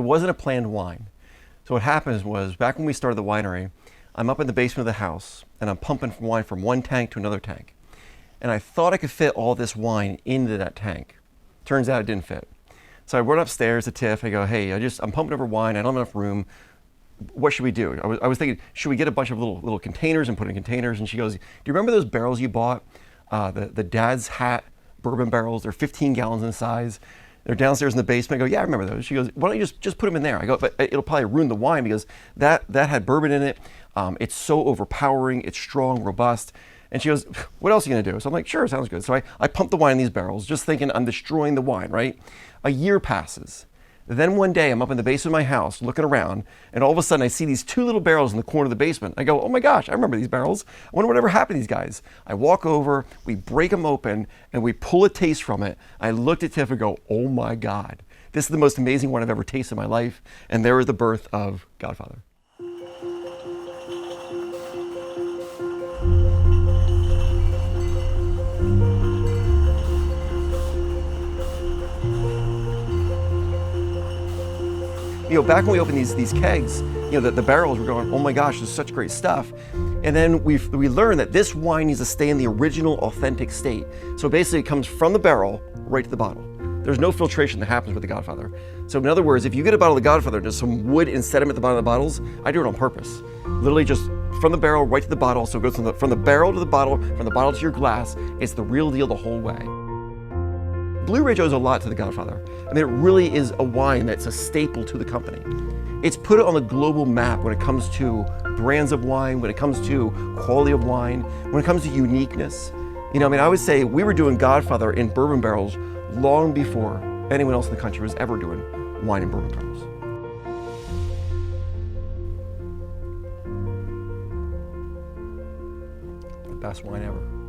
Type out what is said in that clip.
it wasn't a planned wine. So what happened was, back when we started the winery, I'm up in the basement of the house and I'm pumping wine from one tank to another tank. And I thought I could fit all this wine into that tank. Turns out it didn't fit. So I went upstairs to Tiff. I go, hey, I'm pumping over wine. I don't have enough room. What should we do? I was thinking, should we get a bunch of little containers and put in containers? And she goes, do you remember those barrels you bought? The Dad's Hat bourbon barrels. They're 15 gallons in size. They're downstairs in the basement. I go, yeah, I remember those. She goes, why don't you just put them in there? I go, but it'll probably ruin the wine because that had bourbon in it. It's so overpowering. It's strong, robust. And she goes, what else are you gonna do? So I'm like, sure, sounds good. So I pump the wine in these barrels, just thinking I'm destroying the wine, right? A year passes. Then one day I'm up in the basement of my house looking around, and all of a sudden I see these 2 little barrels in the corner of the basement. I go, oh my gosh, I remember these barrels. I wonder whatever happened to these guys. I walk over, we break them open, and we pull a taste from it. I looked at Tiff and go, oh my God, this is the most amazing one I've ever tasted in my life. And there was the birth of Godfather. Back when we opened these kegs, the barrels were going, oh my gosh, this is such great stuff. And then we learned that this wine needs to stay in the original authentic state. So basically it comes from the barrel right to the bottle. There's no filtration that happens with the Godfather. So in other words, if you get a bottle of Godfather and there's some wood and sediment at the bottom of the bottles, I do it on purpose. Literally just from the barrel right to the bottle. So it goes from the barrel to the bottle, from the bottle to your glass. It's the real deal the whole way. Blue Ridge owes a lot to the Godfather. I mean, it really is a wine that's a staple to the company. It's put it on the global map when it comes to brands of wine, when it comes to quality of wine, when it comes to uniqueness. I would say we were doing Godfather in bourbon barrels long before anyone else in the country was ever doing wine in bourbon barrels. The best wine ever.